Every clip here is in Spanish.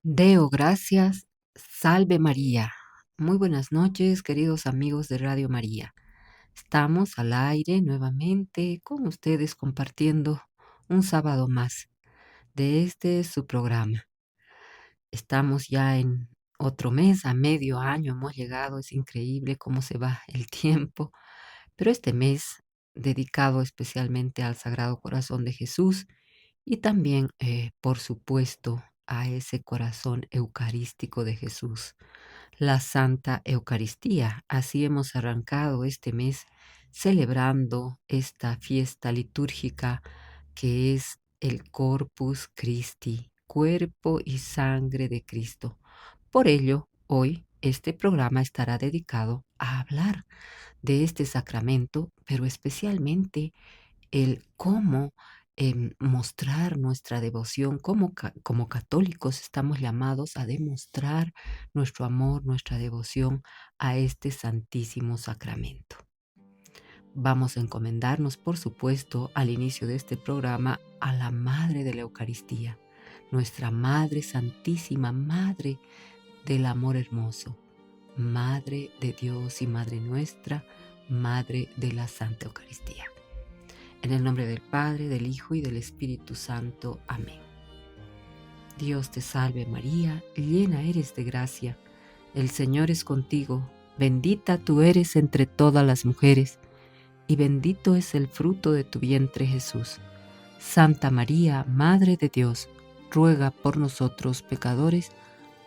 Deo gracias, salve María. Muy buenas noches, queridos amigos de Radio María. Estamos al aire nuevamente con ustedes compartiendo un sábado más de su programa. Estamos ya en otro mes, a medio año hemos llegado, es increíble cómo se va el tiempo, pero este mes dedicado especialmente al Sagrado Corazón de Jesús y también, por supuesto, a ese corazón eucarístico de Jesús, la Santa Eucaristía. Así hemos arrancado este mes celebrando esta fiesta litúrgica que es el Corpus Christi, cuerpo y sangre de Cristo. Por ello, hoy este programa estará dedicado a hablar de este sacramento, pero especialmente el cómo mostrar nuestra devoción, como católicos estamos llamados a demostrar nuestro amor, nuestra devoción a este santísimo sacramento. Vamos a encomendarnos, por supuesto, al inicio de este programa a la Madre de la Eucaristía, nuestra Madre Santísima, Madre del Amor Hermoso, Madre de Dios y Madre nuestra, Madre de la Santa Eucaristía. En el nombre del Padre, del Hijo y del Espíritu Santo. Amén. Dios te salve María, llena eres de gracia, el Señor es contigo, bendita tú eres entre todas las mujeres, y bendito es el fruto de tu vientre Jesús. Santa María, Madre de Dios, ruega por nosotros pecadores,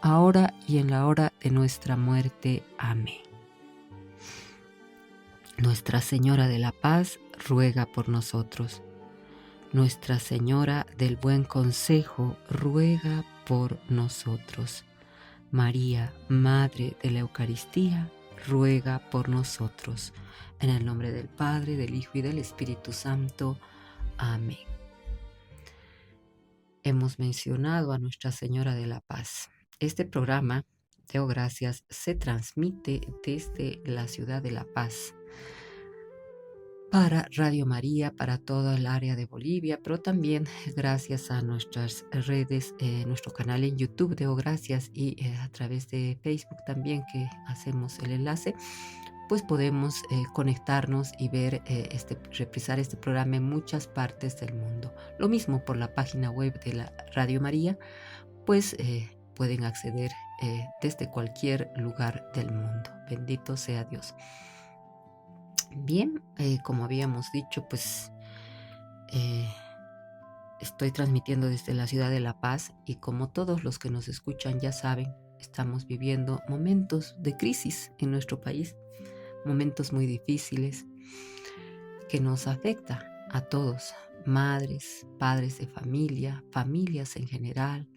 ahora y en la hora de nuestra muerte. Amén. Nuestra Señora de la Paz, ruega por nosotros. Nuestra Señora del Buen Consejo, ruega por nosotros. María, Madre de la Eucaristía, ruega por nosotros. En el nombre del Padre, del Hijo y del Espíritu Santo. Amén. Hemos mencionado a Nuestra Señora de la Paz. Este programa, Deo Gracias, se transmite desde la ciudad de La Paz para Radio María, para toda el área de Bolivia, pero también gracias a nuestras redes, nuestro canal en YouTube, Deo Gracias, y a través de Facebook también, que hacemos el enlace, pues podemos conectarnos y ver, reprisar este programa en muchas partes del mundo. Lo mismo por la página web de la Radio María, pues pueden acceder desde cualquier lugar del mundo. Bendito sea Dios. Bien, como habíamos dicho, pues estoy transmitiendo desde la ciudad de La Paz y como todos los que nos escuchan ya saben, estamos viviendo momentos de crisis en nuestro país, momentos muy difíciles que nos afecta a todos, madres, padres de familia, familias en general,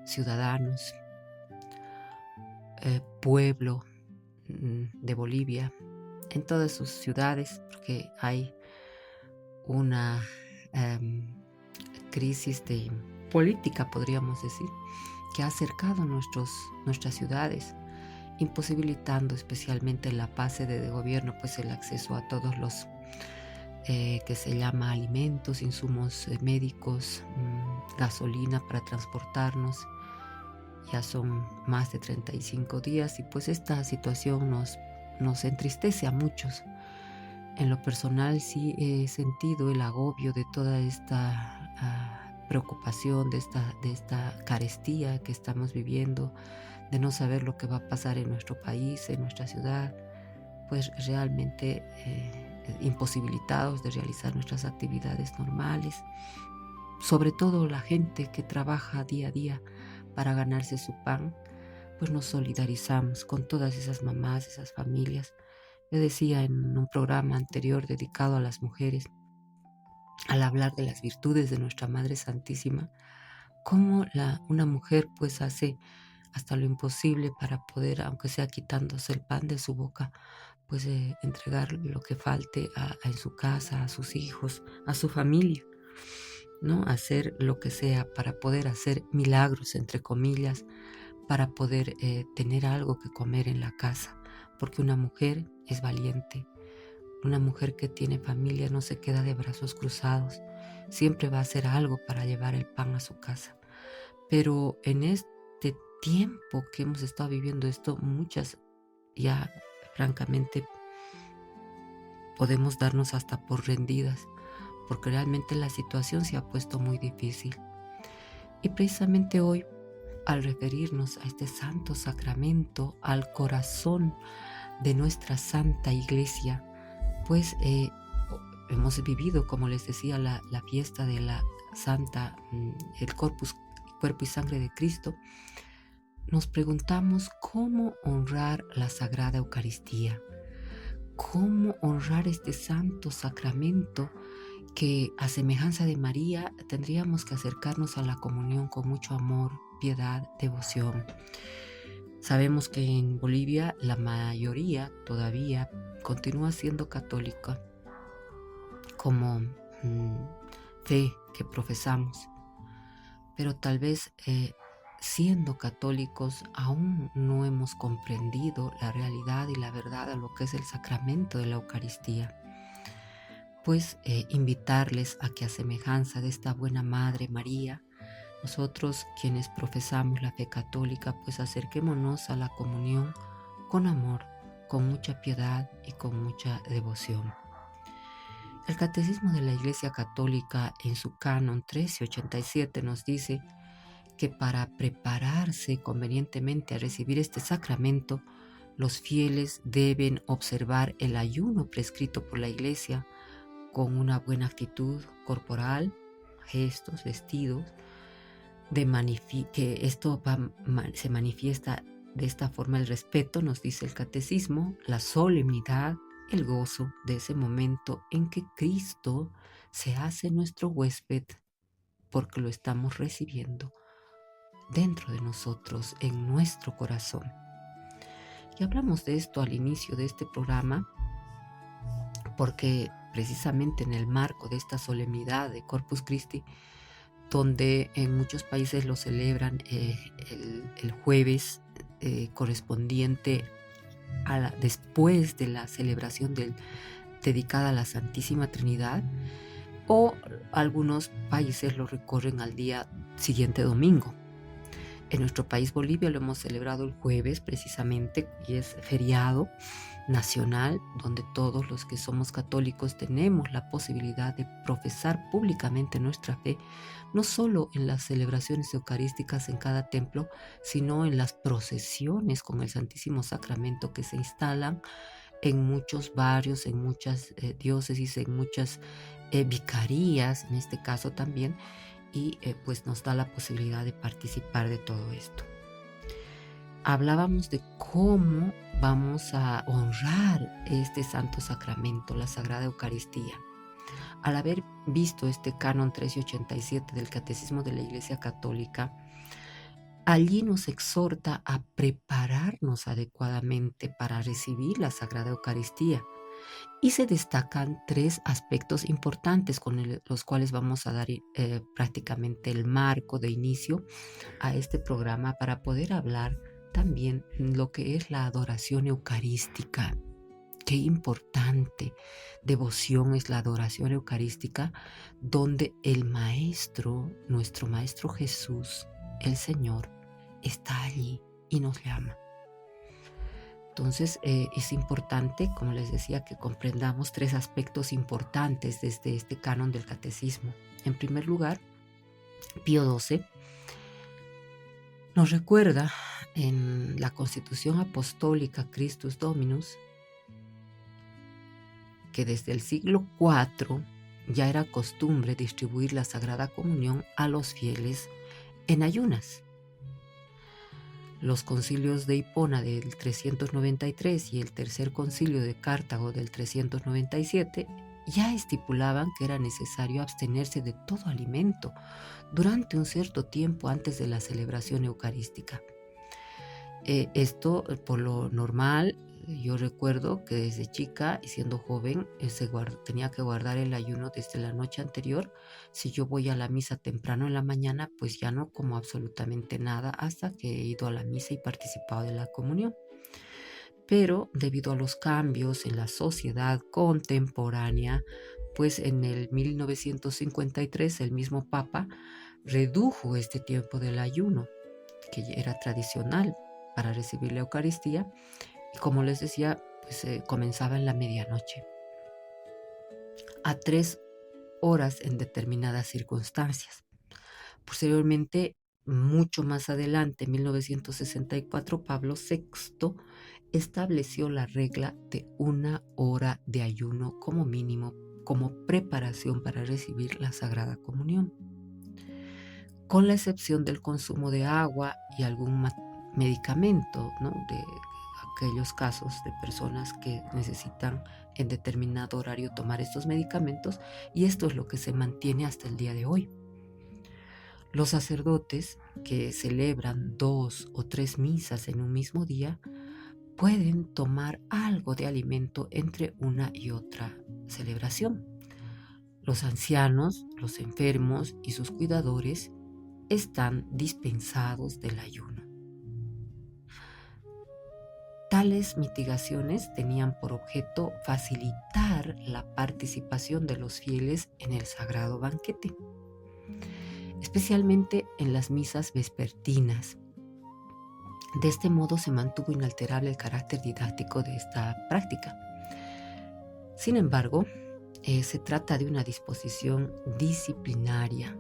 ciudadanos, pueblo de Bolivia, en todas sus ciudades, porque hay una crisis de política, podríamos decir, que ha acercado nuestras ciudades, imposibilitando especialmente en la fase de gobierno, pues el acceso a todos los que se llama alimentos, insumos médicos, gasolina para transportarnos. Ya son más de 35 días y pues esta situación nos entristece a muchos. En lo personal sí he sentido el agobio de toda esta preocupación, de esta carestía que estamos viviendo, de no saber lo que va a pasar en nuestro país, en nuestra ciudad, pues realmente imposibilitados de realizar nuestras actividades normales. Sobre todo la gente que trabaja día a día para ganarse su pan, pues nos solidarizamos con todas esas mamás, esas familias. Yo decía en un programa anterior dedicado a las mujeres, al hablar de las virtudes de nuestra Madre Santísima, cómo una mujer pues hace hasta lo imposible para poder, aunque sea quitándose el pan de su boca, pues entregar lo que falte en su casa, a sus hijos, a su familia, ¿no? Hacer lo que sea para poder hacer milagros, entre comillas, para poder tener algo que comer en la casa, porque una mujer es valiente. Una mujer que tiene familia no se queda de brazos cruzados, siempre va a hacer algo para llevar el pan a su casa. Pero en este tiempo que hemos estado viviendo esto, muchas ya francamente podemos darnos hasta por rendidas, porque realmente la situación se ha puesto muy difícil. Y precisamente hoy, al referirnos a este santo sacramento, al corazón de nuestra Santa Iglesia, pues hemos vivido, como les decía, la fiesta de la Santa, el cuerpo y sangre de Cristo. Nos preguntamos cómo honrar la Sagrada Eucaristía, cómo honrar este santo sacramento que, a semejanza de María, tendríamos que acercarnos a la comunión con mucho amor, piedad, devoción. Sabemos que en Bolivia la mayoría todavía continúa siendo católica como fe que profesamos, pero tal vez siendo católicos aún no hemos comprendido la realidad y la verdad a lo que es el sacramento de la Eucaristía. Pues invitarles a que, a semejanza de esta buena Madre María, nosotros quienes profesamos la fe católica, pues acerquémonos a la comunión con amor, con mucha piedad y con mucha devoción. El Catecismo de la Iglesia Católica, en su canon 1387, nos dice que para prepararse convenientemente a recibir este sacramento, los fieles deben observar el ayuno prescrito por la Iglesia con una buena actitud corporal, gestos, vestidos, que esto se manifiesta de esta forma: el respeto, nos dice el Catecismo, la solemnidad, el gozo de ese momento en que Cristo se hace nuestro huésped, porque lo estamos recibiendo dentro de nosotros, en nuestro corazón. Y hablamos de esto al inicio de este programa porque precisamente en el marco de esta solemnidad de Corpus Christi, donde en muchos países lo celebran el jueves correspondiente después de la celebración dedicada a la Santísima Trinidad, o algunos países lo recorren al día siguiente, domingo. En nuestro país, Bolivia, lo hemos celebrado el jueves precisamente, y es feriado nacional, donde todos los que somos católicos tenemos la posibilidad de profesar públicamente nuestra fe, no solo en las celebraciones eucarísticas en cada templo, sino en las procesiones con el Santísimo Sacramento que se instalan en muchos barrios, en muchas diócesis, en muchas vicarías, en este caso también, y pues nos da la posibilidad de participar de todo esto. Hablábamos de cómo vamos a honrar este santo sacramento, la Sagrada Eucaristía. Al haber visto este canon 1387 del Catecismo de la Iglesia Católica, allí nos exhorta a prepararnos adecuadamente para recibir la Sagrada Eucaristía. Y se destacan 3 aspectos importantes con los cuales vamos a dar prácticamente el marco de inicio a este programa, para poder hablar también lo que es la adoración eucarística. Qué importante devoción es la adoración eucarística, donde el Maestro, nuestro Maestro Jesús, el Señor, está allí y nos llama. Entonces es importante, como les decía, que comprendamos 3 aspectos importantes desde este canon del Catecismo. En primer lugar, Pío XII nos recuerda en la Constitución Apostólica Christus Dominus que desde el siglo IV ya era costumbre distribuir la Sagrada Comunión a los fieles en ayunas. Los concilios de Hipona del 393 y el tercer concilio de Cartago del 397 ya estipulaban que era necesario abstenerse de todo alimento durante un cierto tiempo antes de la celebración eucarística. Esto, por lo normal, yo recuerdo que desde chica y siendo joven tenía que guardar el ayuno desde la noche anterior. Si yo voy a la misa temprano en la mañana, pues ya no como absolutamente nada hasta que he ido a la misa y participado de la comunión. Pero debido a los cambios en la sociedad contemporánea, pues en el 1953 el mismo Papa redujo este tiempo del ayuno, que era tradicional para recibir la Eucaristía, y como les decía, pues comenzaba en la medianoche, a 3 horas en determinadas circunstancias. Posteriormente, mucho más adelante, en 1964, Pablo VI estableció la regla de 1 hora de ayuno como mínimo, como preparación para recibir la Sagrada Comunión, con la excepción del consumo de agua y algún medicamento, ¿no? De aquellos casos de personas que necesitan en determinado horario tomar estos medicamentos, y esto es lo que se mantiene hasta el día de hoy. Los sacerdotes que celebran 2 o 3 misas en un mismo día pueden tomar algo de alimento entre una y otra celebración. Los ancianos, los enfermos y sus cuidadores están dispensados del ayuno. Tales mitigaciones tenían por objeto facilitar la participación de los fieles en el sagrado banquete, especialmente en las misas vespertinas. De este modo se mantuvo inalterable el carácter didáctico de esta práctica. Sin embargo, se trata de una disposición disciplinaria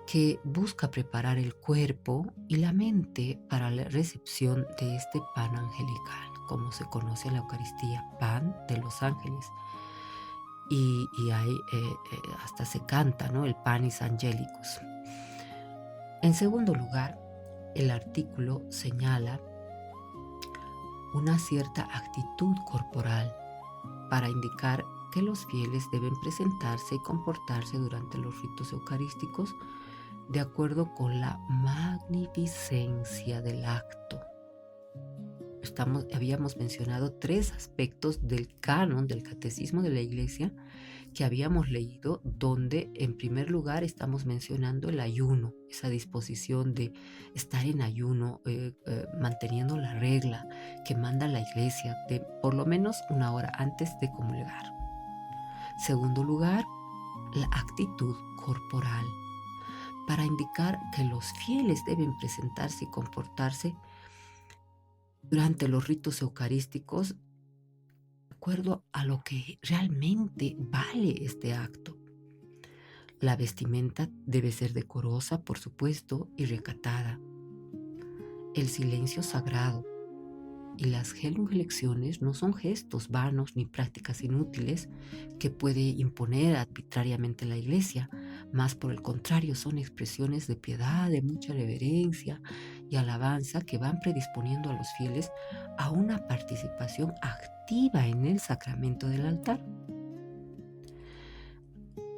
que busca preparar el cuerpo y la mente para la recepción de este pan angelical, como se conoce la Eucaristía, pan de los ángeles. Y ahí hasta se canta, ¿no? El Panis Angelicus. En segundo lugar, el artículo señala una cierta actitud corporal para indicar que los fieles deben presentarse y comportarse durante los ritos eucarísticos de acuerdo con la magnificencia del acto. Habíamos mencionado 3 aspectos del canon del Catecismo de la Iglesia que habíamos leído, donde en primer lugar estamos mencionando el ayuno, esa disposición de estar en ayuno, manteniendo la regla que manda la Iglesia de por lo menos 1 hora antes de comulgar. Segundo lugar, la actitud corporal, para indicar que los fieles deben presentarse y comportarse durante los ritos eucarísticos de acuerdo a lo que realmente vale este acto. La vestimenta debe ser decorosa, por supuesto, y recatada. El silencio sagrado y las genuflexiones no son gestos vanos ni prácticas inútiles que puede imponer arbitrariamente la Iglesia, más por el contrario son expresiones de piedad, de mucha reverencia y alabanza que van predisponiendo a los fieles a una participación activa en el sacramento del altar.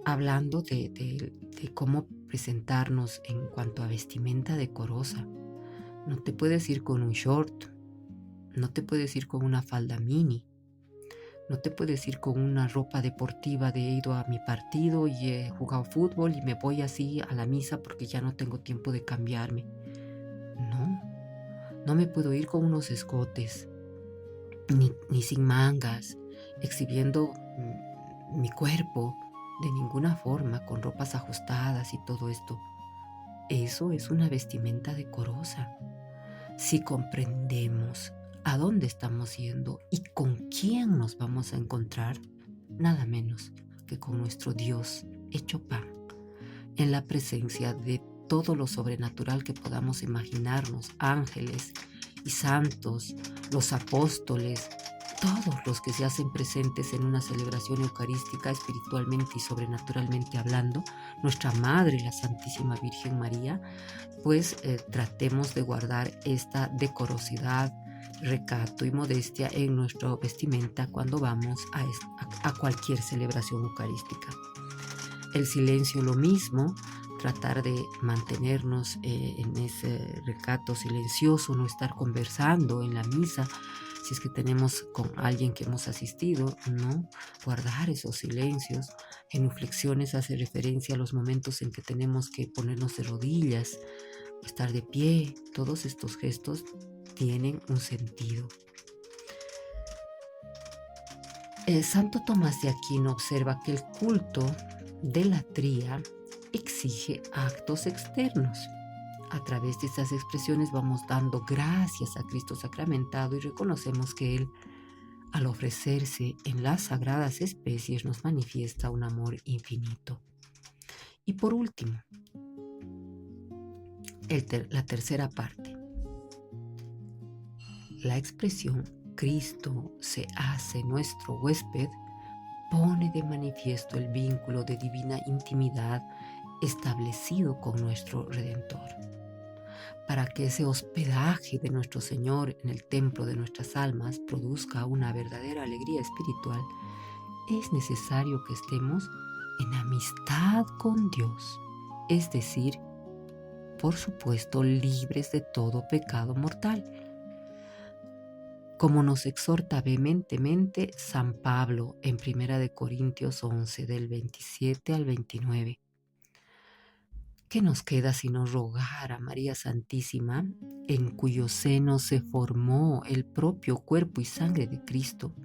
Hablando de cómo presentarnos en cuanto a vestimenta decorosa, no te puedes ir con un short, no te puedes ir con una falda mini, no te puedes ir con una ropa deportiva de he ido a mi partido y he jugado fútbol y me voy así a la misa porque ya no tengo tiempo de cambiarme. No me puedo ir con unos escotes, ni sin mangas, exhibiendo mi cuerpo de ninguna forma, con ropas ajustadas y todo esto. Eso es una vestimenta decorosa. Si comprendemos a dónde estamos yendo y con quién nos vamos a encontrar, nada menos que con nuestro Dios hecho pan, en la presencia de todo lo sobrenatural que podamos imaginarnos, ángeles y santos, los apóstoles, todos los que se hacen presentes en una celebración eucarística espiritualmente y sobrenaturalmente hablando, nuestra Madre, la Santísima Virgen María, pues tratemos de guardar esta decorosidad, recato y modestia en nuestra vestimenta cuando vamos a cualquier celebración eucarística. El silencio lo mismo, tratar de mantenernos en ese recato silencioso, no estar conversando en la misa. Si es que tenemos con alguien que hemos asistido, ¿no? Guardar esos silencios. Genuflexiones hace referencia a los momentos en que tenemos que ponernos de rodillas, estar de pie. Todos estos gestos tienen un sentido. Santo Tomás de Aquino observa que el culto de latría exige actos externos. A través de estas expresiones vamos dando gracias a Cristo sacramentado y reconocemos que Él, al ofrecerse en las sagradas especies, nos manifiesta un amor infinito. Y por último, la tercera parte. La expresión Cristo se hace nuestro huésped pone de manifiesto el vínculo de divina intimidad establecido con nuestro Redentor. Para que ese hospedaje de nuestro Señor en el templo de nuestras almas produzca una verdadera alegría espiritual, es necesario que estemos en amistad con Dios, es decir, por supuesto, libres de todo pecado mortal. Como nos exhorta vehementemente San Pablo en 1 Corintios 11, del 27 al 29. ¿Qué nos queda sino rogar a María Santísima, en cuyo seno se formó el propio cuerpo y sangre de Cristo,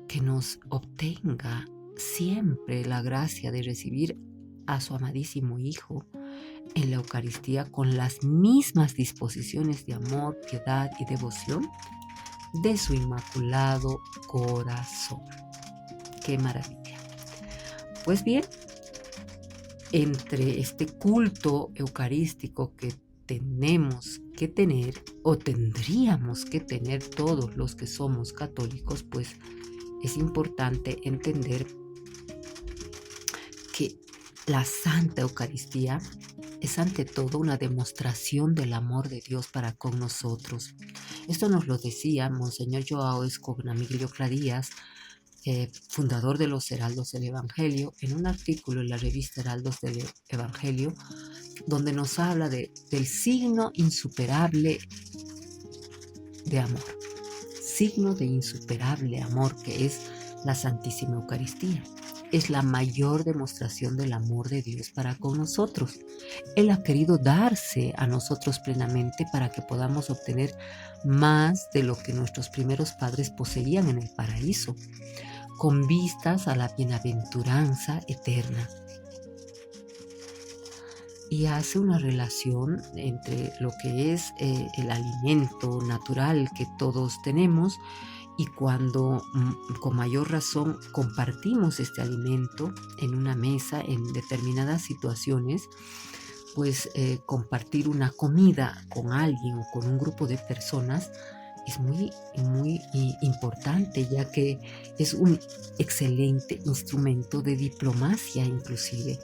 que nos obtenga siempre la gracia de recibir a su amadísimo Hijo en la Eucaristía con las mismas disposiciones de amor, piedad y devoción de su inmaculado corazón? ¡Qué maravilla! Pues bien, entre este culto eucarístico que tenemos que tener o tendríamos que tener todos los que somos católicos, pues es importante entender que la Santa Eucaristía es ante todo una demostración del amor de Dios para con nosotros. Esto nos lo decía Monseñor Joao Escognamiglio Clarías, fundador de los Heraldos del Evangelio, en un artículo en la revista Heraldos del Evangelio, donde nos habla del signo insuperable de amor, signo de insuperable amor que es la Santísima Eucaristía. Es la mayor demostración del amor de Dios para con nosotros. Él ha querido darse a nosotros plenamente para que podamos obtener más de lo que nuestros primeros padres poseían en el paraíso, con vistas a la bienaventuranza eterna. Y hace una relación entre lo que es el alimento natural que todos tenemos, y cuando con mayor razón compartimos este alimento en una mesa en determinadas situaciones, pues compartir una comida con alguien o con un grupo de personas es muy, muy importante, ya que es un excelente instrumento de diplomacia inclusive.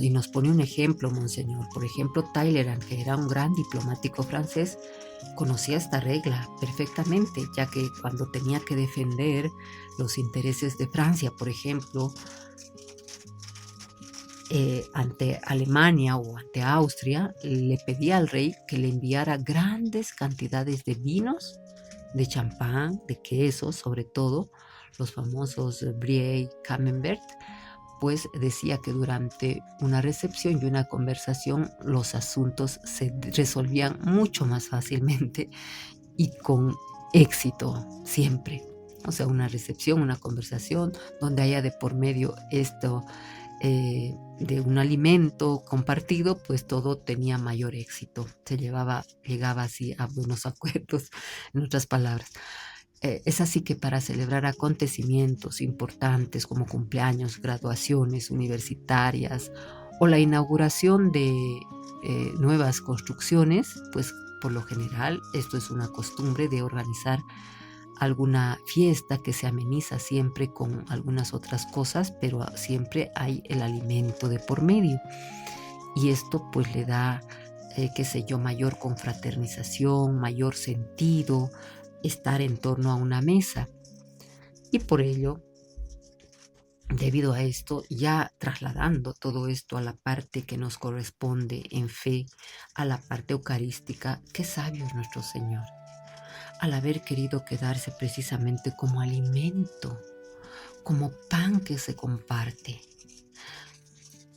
Y nos pone un ejemplo, Monseñor. Por ejemplo, Talleyrand, que era un gran diplomático francés, conocía esta regla perfectamente, ya que cuando tenía que defender los intereses de Francia, por ejemplo, ante Alemania o ante Austria, le pedía al rey que le enviara grandes cantidades de vinos, de champán, de quesos, sobre todo los famosos Brie y Camembert. Pues decía que durante una recepción y una conversación los asuntos se resolvían mucho más fácilmente y con éxito siempre. O sea, una recepción, una conversación donde haya de por medio esto de un alimento compartido, pues todo tenía mayor éxito. Llegaba así a buenos acuerdos, en otras palabras. Es así que para celebrar acontecimientos importantes como cumpleaños, graduaciones universitarias o la inauguración de nuevas construcciones, pues por lo general esto es una costumbre de organizar alguna fiesta que se ameniza siempre con algunas otras cosas, pero siempre hay el alimento de por medio. Y esto pues le da, mayor confraternización, mayor sentido, estar en torno a una mesa. Y por ello, Debido a esto, ya trasladando todo esto a la parte que nos corresponde en fe, a la parte eucarística, qué sabio es nuestro Señor, al haber querido quedarse precisamente como alimento, como pan que se comparte.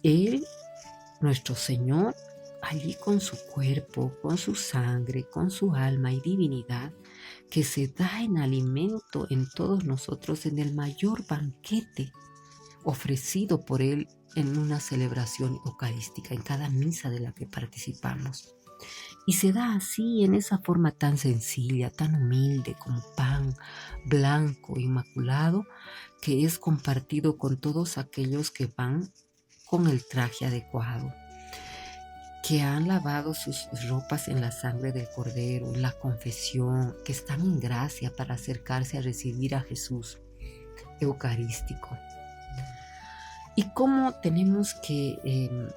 Él, nuestro Señor, allí con su cuerpo, con su sangre, con su alma y divinidad, que se da en alimento en todos nosotros en el mayor banquete ofrecido por Él en una celebración eucarística, en cada misa de la que participamos. Y se da así, en esa forma tan sencilla, tan humilde, como pan blanco, inmaculado, que es compartido con todos aquellos que van con el traje adecuado, que han lavado sus ropas en la sangre del Cordero, en la confesión, que están en gracia para acercarse a recibir a Jesús eucarístico. Y cómo tenemos que,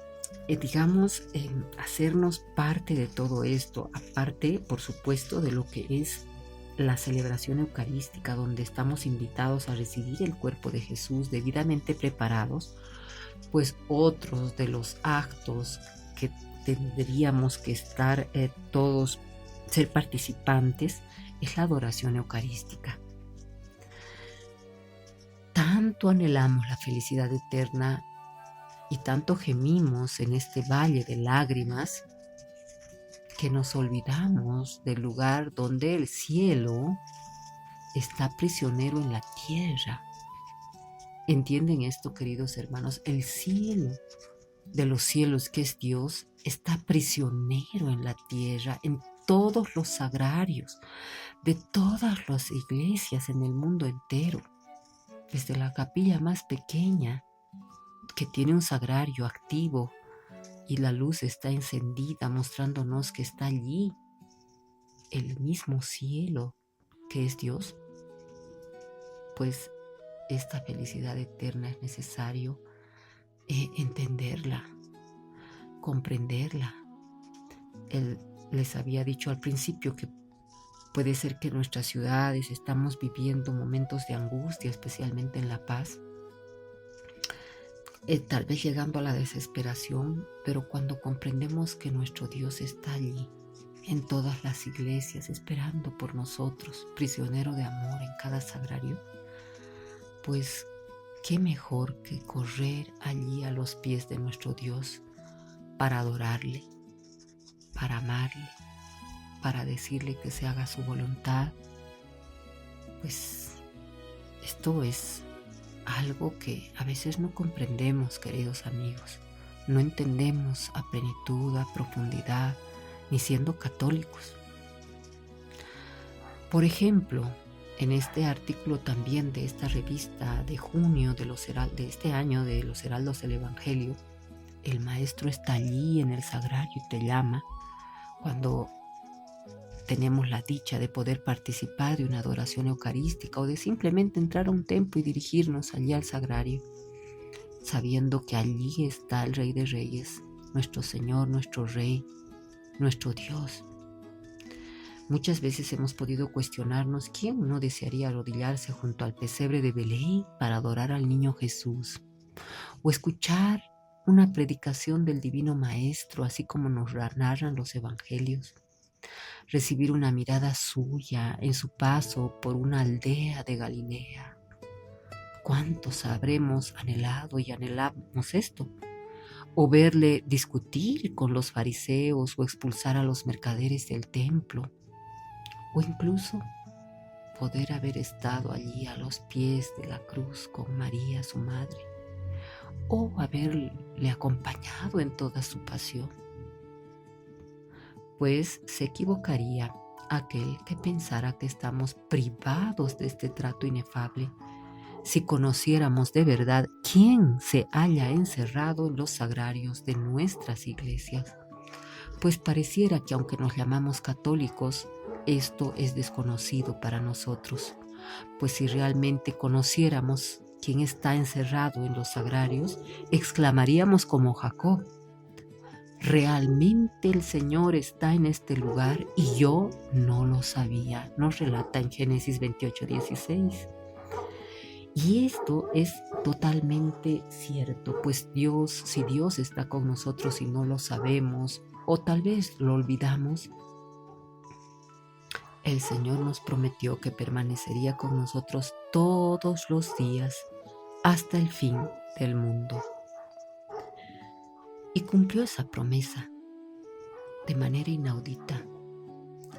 hacernos parte de todo esto, aparte, por supuesto, de lo que es la celebración eucarística, donde estamos invitados a recibir el cuerpo de Jesús debidamente preparados, pues otros de los actos que tendríamos que estar todos, ser participantes, es la adoración eucarística. Tanto anhelamos la felicidad eterna y tanto gemimos en este valle de lágrimas que nos olvidamos del lugar donde el cielo está prisionero en la tierra. ¿Entienden esto, queridos hermanos? El cielo de los cielos, que es Dios, está prisionero en la tierra, en todos los sagrarios de todas las iglesias en el mundo entero. Desde la capilla más pequeña, que tiene un sagrario activo y la luz está encendida, mostrándonos que está allí el mismo cielo que es Dios, pues esta felicidad eterna es necesario entenderla, comprenderla. Él les había dicho al principio que puede ser que en nuestras ciudades estamos viviendo momentos de angustia, especialmente en La Paz, tal vez llegando a la desesperación, pero cuando comprendemos que nuestro Dios está allí, en todas las iglesias, esperando por nosotros, prisionero de amor en cada sagrario, pues qué mejor que correr allí a los pies de nuestro Dios para adorarle, para amarle, para decirle que se haga su voluntad. Pues esto es algo que a veces no comprendemos, queridos amigos. No entendemos a plenitud, a profundidad, ni siendo católicos. Por ejemplo, en este artículo también de esta revista de junio de este año de los Heraldos del Evangelio, el maestro está allí en el sagrario y te llama cuando tenemos la dicha de poder participar de una adoración eucarística o de simplemente entrar a un templo y dirigirnos allí al sagrario, sabiendo que allí está el Rey de Reyes, nuestro Señor, nuestro Rey, nuestro Dios. Muchas veces hemos podido cuestionarnos quién no desearía arrodillarse junto al pesebre de Belén para adorar al niño Jesús, o escuchar una predicación del Divino Maestro, así como nos narran los evangelios, recibir una mirada suya en su paso por una aldea de Galilea. ¿Cuántos habremos anhelado y anhelamos esto? O verle discutir con los fariseos o expulsar a los mercaderes del templo, o incluso poder haber estado allí a los pies de la cruz con María, su madre, o haberle acompañado en toda su pasión. Pues se equivocaría aquel que pensara que estamos privados de este trato inefable si conociéramos de verdad quién se halla encerrado en los sagrarios de nuestras iglesias. Pues pareciera que aunque nos llamamos católicos, esto es desconocido para nosotros. Pues si realmente conociéramos quién está encerrado en los sagrarios, exclamaríamos como Jacob: realmente el Señor está en este lugar y yo no lo sabía, nos relata en Génesis 28:16. Y esto es totalmente cierto, pues si Dios está con nosotros y no lo sabemos, o tal vez lo olvidamos, el Señor nos prometió que permanecería con nosotros todos los días hasta el fin del mundo. Y cumplió esa promesa de manera inaudita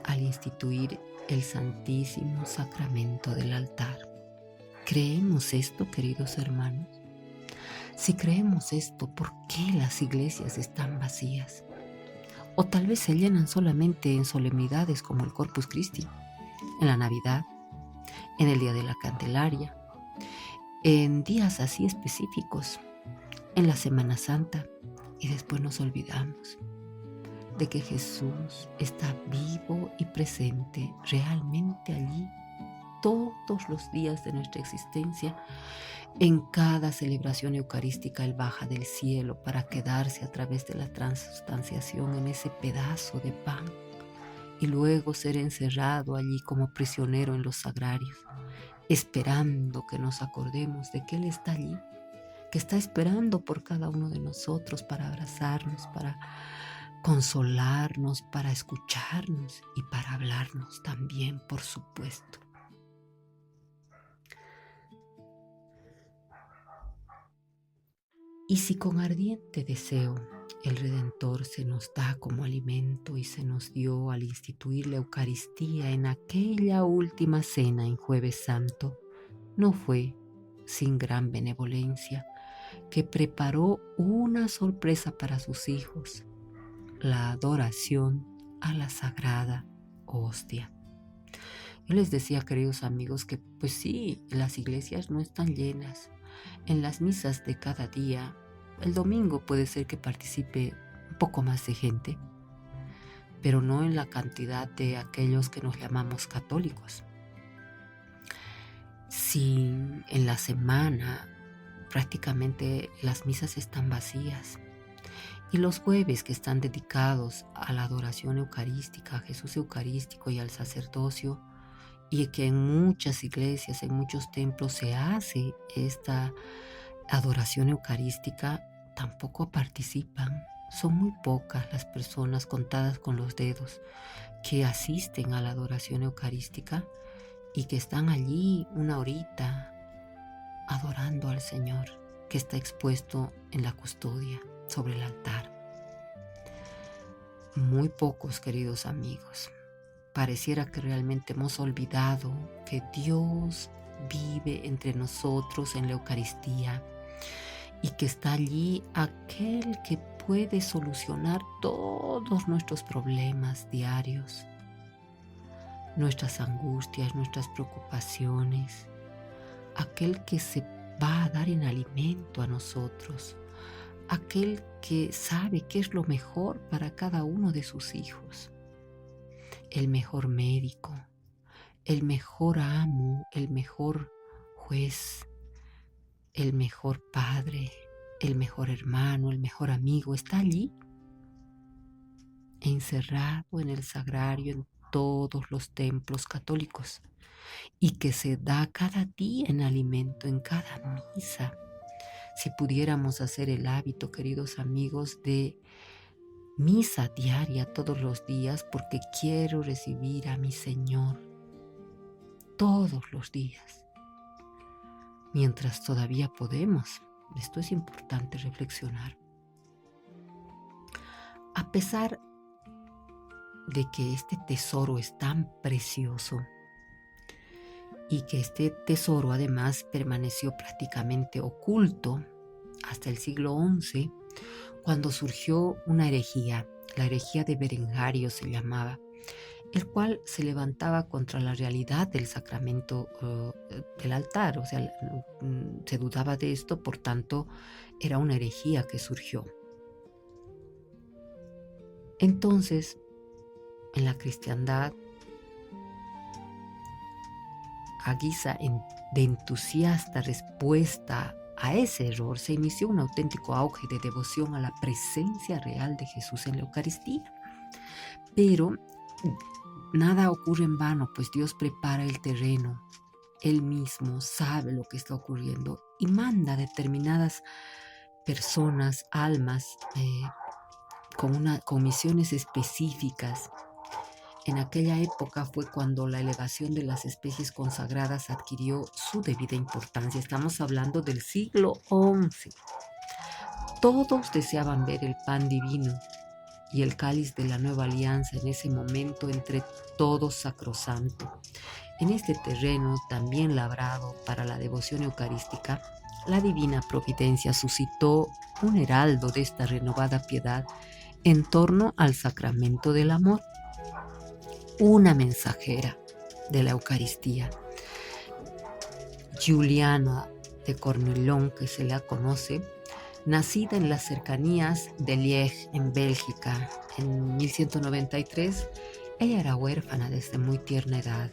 al instituir el Santísimo Sacramento del altar. ¿Creemos esto, queridos hermanos? Si creemos esto, ¿por qué las iglesias están vacías? O tal vez se llenan solamente en solemnidades como el Corpus Christi, en la Navidad, en el Día de la Candelaria, en días así específicos, en la Semana Santa, y después nos olvidamos de que Jesús está vivo y presente realmente allí todos los días de nuestra existencia. En cada celebración eucarística Él baja del cielo para quedarse a través de la transustanciación en ese pedazo de pan y luego ser encerrado allí como prisionero en los sagrarios, esperando que nos acordemos de que Él está allí, que está esperando por cada uno de nosotros para abrazarnos, para consolarnos, para escucharnos y para hablarnos también, por supuesto. Y si con ardiente deseo el Redentor se nos da como alimento y se nos dio al instituir la Eucaristía en aquella última cena en Jueves Santo, no fue sin gran benevolencia que preparó una sorpresa para sus hijos, la adoración a la Sagrada Hostia. Yo les decía, queridos amigos, que pues sí, las iglesias no están llenas. En las misas de cada día, el domingo puede ser que participe un poco más de gente, pero no en la cantidad de aquellos que nos llamamos católicos. Si en la semana prácticamente las misas están vacías y los jueves que están dedicados a la adoración eucarística, a Jesús Eucarístico y al sacerdocio, y que en muchas iglesias, en muchos templos se hace esta adoración eucarística, tampoco participan. Son muy pocas las personas, contadas con los dedos, que asisten a la adoración eucarística y que están allí una horita adorando al Señor, que está expuesto en la custodia sobre el altar. Muy pocos, queridos amigos. Pareciera que realmente hemos olvidado que Dios vive entre nosotros en la Eucaristía y que está allí aquel que puede solucionar todos nuestros problemas diarios, nuestras angustias, nuestras preocupaciones, aquel que se va a dar en alimento a nosotros, aquel que sabe qué es lo mejor para cada uno de sus hijos. El mejor médico, el mejor amo, el mejor juez, el mejor padre, el mejor hermano, el mejor amigo, está allí, encerrado en el sagrario en todos los templos católicos y que se da cada día en alimento, en cada misa. Si pudiéramos hacer el hábito, queridos amigos, de misa diaria todos los días, porque quiero recibir a mi Señor todos los días, mientras todavía podemos. Esto es importante reflexionar. A pesar de que este tesoro es tan precioso y que este tesoro además permaneció prácticamente oculto hasta el siglo XI, cuando surgió una herejía, la herejía de Berengario se llamaba, el cual se levantaba contra la realidad del sacramento del altar, o sea, se dudaba de esto, por tanto, era una herejía que surgió. Entonces, en la cristiandad, a guisa de entusiasta respuesta a ese error, se inició un auténtico auge de devoción a la presencia real de Jesús en la Eucaristía. Pero nada ocurre en vano, pues Dios prepara el terreno Él mismo sabe lo que está ocurriendo y manda a determinadas personas, almas, con misiones específicas. En aquella época fue cuando la elevación de las especies consagradas adquirió su debida importancia. Estamos hablando del siglo XI. Todos deseaban ver el pan divino y el cáliz de la nueva alianza en ese momento entre todos sacrosanto. En este terreno también labrado para la devoción eucarística, la divina providencia suscitó un heraldo de esta renovada piedad en torno al sacramento del amor, una mensajera de la Eucaristía. Juliana de Cornillon, que se la conoce, nacida en las cercanías de Liege, en Bélgica, en 1193, ella era huérfana desde muy tierna edad.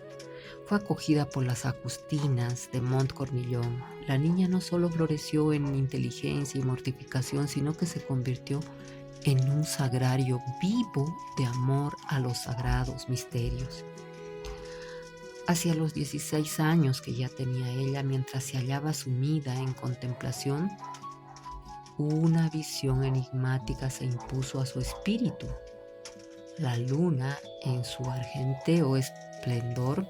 Fue acogida por las agustinas de Montcornillon. La niña no solo floreció en inteligencia y mortificación, sino que se convirtió en un sagrario vivo de amor a los sagrados misterios. Hacia los 16 años que ya tenía ella, mientras se hallaba sumida en contemplación, una visión enigmática se impuso a su espíritu. La luna, en su argenteo esplendor,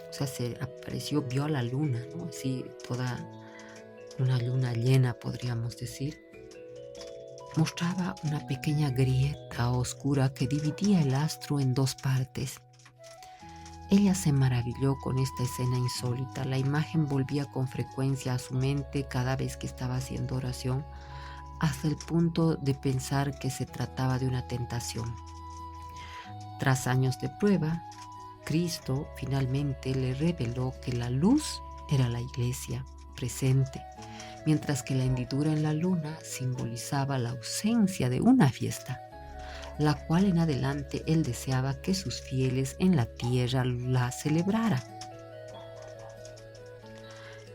o sea, se apareció, vio a la luna, ¿no? Así, toda una luna llena, podríamos decir. Mostraba una pequeña grieta oscura que dividía el astro en dos partes. Ella se maravilló con esta escena insólita. La imagen volvía con frecuencia a su mente cada vez que estaba haciendo oración, hasta el punto de pensar que se trataba de una tentación. Tras años de prueba, Cristo finalmente le reveló que la luz era la iglesia presente, mientras que la hendidura en la luna simbolizaba la ausencia de una fiesta, la cual en adelante él deseaba que sus fieles en la tierra la celebraran.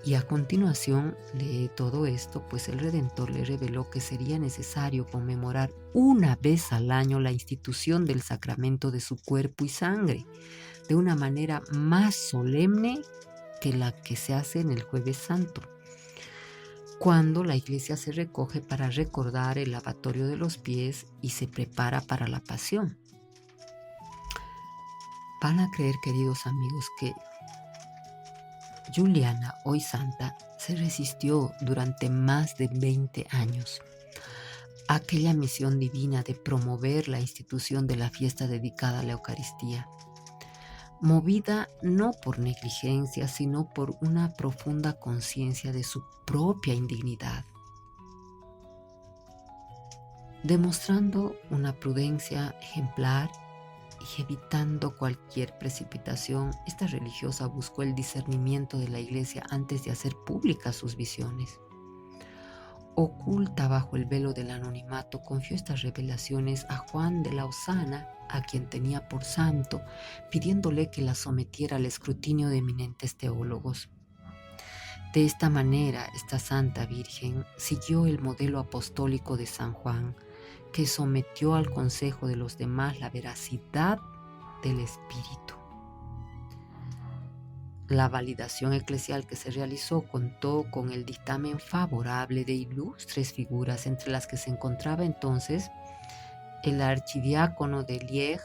Y a continuación de todo esto, pues el Redentor le reveló que sería necesario conmemorar una vez al año la institución del sacramento de su cuerpo y sangre, de una manera más solemne que la que se hace en el Jueves Santo, cuando la iglesia se recoge para recordar el lavatorio de los pies y se prepara para la pasión. Van a creer, queridos amigos, que Juliana, hoy santa, se resistió durante más de 20 años a aquella misión divina de promover la institución de la fiesta dedicada a la Eucaristía, movida no por negligencia, sino por una profunda conciencia de su propia indignidad. Demostrando una prudencia ejemplar y evitando cualquier precipitación, esta religiosa buscó el discernimiento de la Iglesia antes de hacer públicas sus visiones. Oculta bajo el velo del anonimato, confió estas revelaciones a Juan de Lausana, a quien tenía por santo, pidiéndole que la sometiera al escrutinio de eminentes teólogos. De esta manera, esta Santa Virgen siguió el modelo apostólico de San Juan, que sometió al consejo de los demás la veracidad del Espíritu. La validación eclesial que se realizó contó con el dictamen favorable de ilustres figuras, entre las que se encontraba entonces el archidiácono de Liege,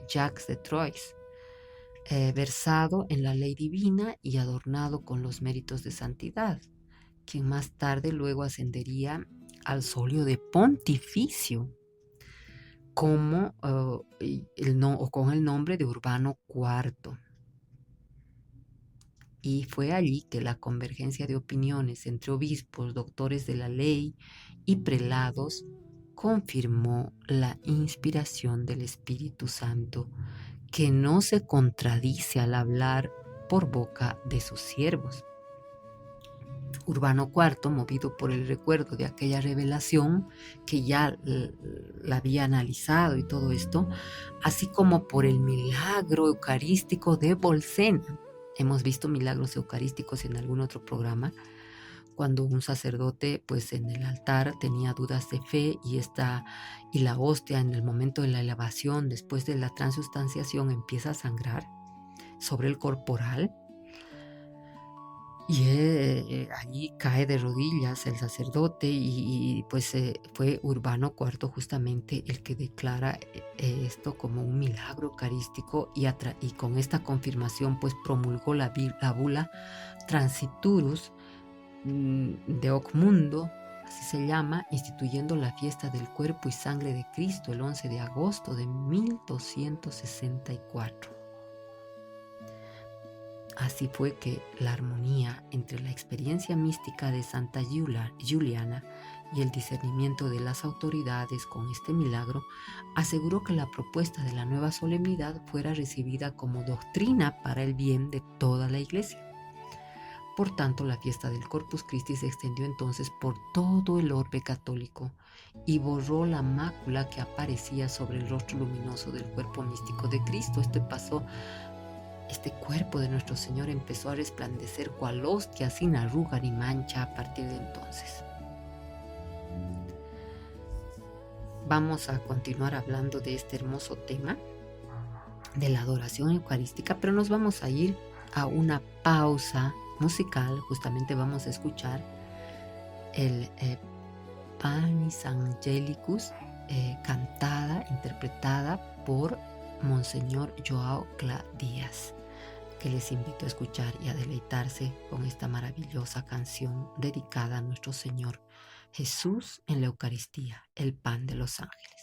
Jacques de Troyes, versado en la ley divina y adornado con los méritos de santidad, quien más tarde luego ascendería al solio de pontificio con el nombre de Urbano IV. Y fue allí que la convergencia de opiniones entre obispos, doctores de la ley y prelados confirmó la inspiración del Espíritu Santo, que no se contradice al hablar por boca de sus siervos. Urbano IV, movido por el recuerdo de aquella revelación que ya la había analizado y todo esto, así como por el milagro eucarístico de Bolsena. Hemos visto milagros eucarísticos en algún otro programa, cuando un sacerdote pues en el altar tenía dudas de fe y la hostia en el momento de la elevación, después de la transustanciación, empieza a sangrar sobre el corporal. Y allí cae de rodillas el sacerdote pues fue Urbano IV justamente el que declara esto como un milagro eucarístico y con esta confirmación pues promulgó la bula Transiturus de Ocmundo, así se llama, instituyendo la fiesta del cuerpo y sangre de Cristo el 11 de agosto de 1264. Así fue que la armonía entre la experiencia mística de Santa Juliana y el discernimiento de las autoridades con este milagro aseguró que la propuesta de la nueva solemnidad fuera recibida como doctrina para el bien de toda la Iglesia. Por tanto, la fiesta del Corpus Christi se extendió entonces por todo el orbe católico y borró la mácula que aparecía sobre el rostro luminoso del cuerpo místico de Cristo. Este cuerpo de nuestro Señor empezó a resplandecer cual hostia sin arruga ni mancha a partir de entonces. Vamos a continuar hablando de este hermoso tema de la adoración eucarística, pero nos vamos a ir a una pausa musical. Justamente vamos a escuchar el Panis Angelicus, cantada, interpretada por Monseñor Joao Cla Díaz, que les invito a escuchar y a deleitarse con esta maravillosa canción dedicada a nuestro Señor Jesús en la Eucaristía, el pan de los ángeles.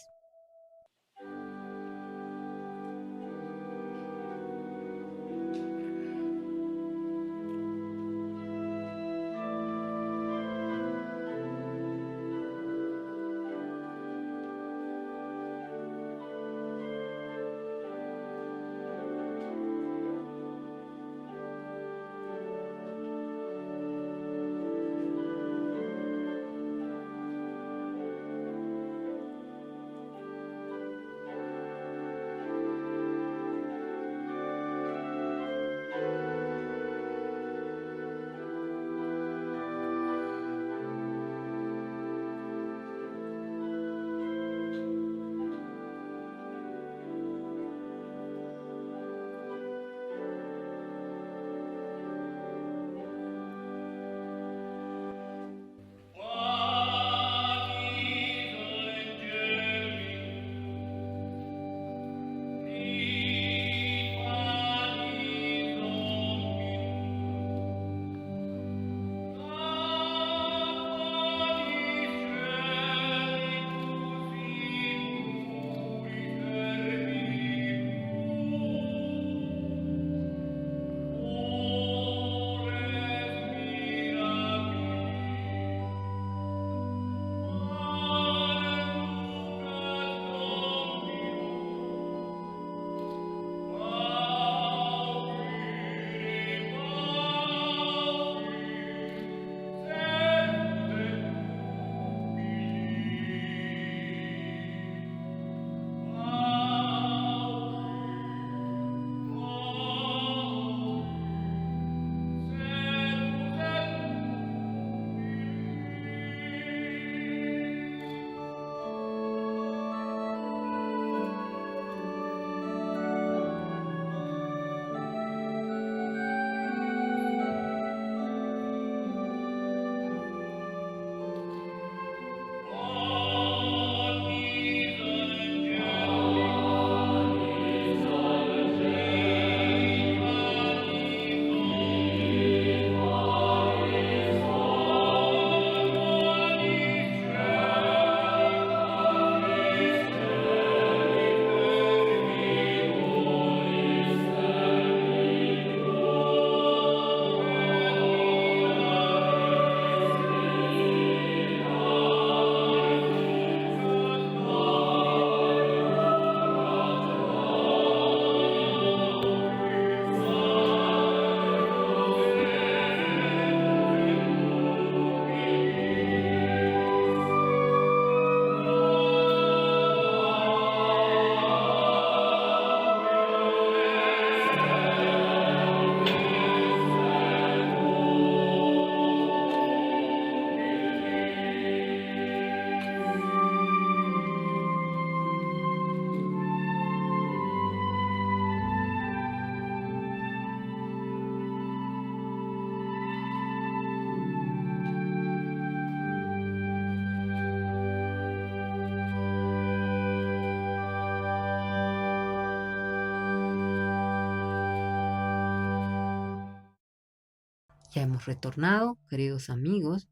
Ya hemos retornado, queridos amigos.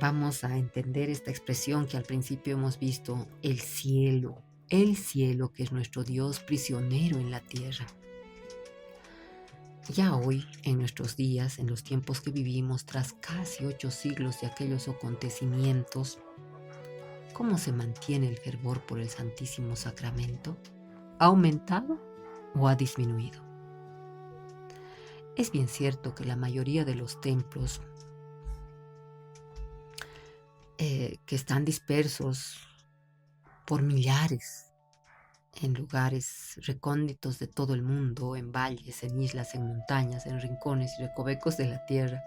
Vamos a entender esta expresión que al principio hemos visto, el cielo que es nuestro Dios prisionero en la tierra. Ya hoy, en nuestros días, en los tiempos que vivimos, tras casi 8 siglos de aquellos acontecimientos, ¿cómo se mantiene el fervor por el Santísimo Sacramento? ¿Ha aumentado o ha disminuido? Es bien cierto que la mayoría de los templos que están dispersos por millares en lugares recónditos de todo el mundo, en valles, en islas, en montañas, en rincones y recovecos de la tierra,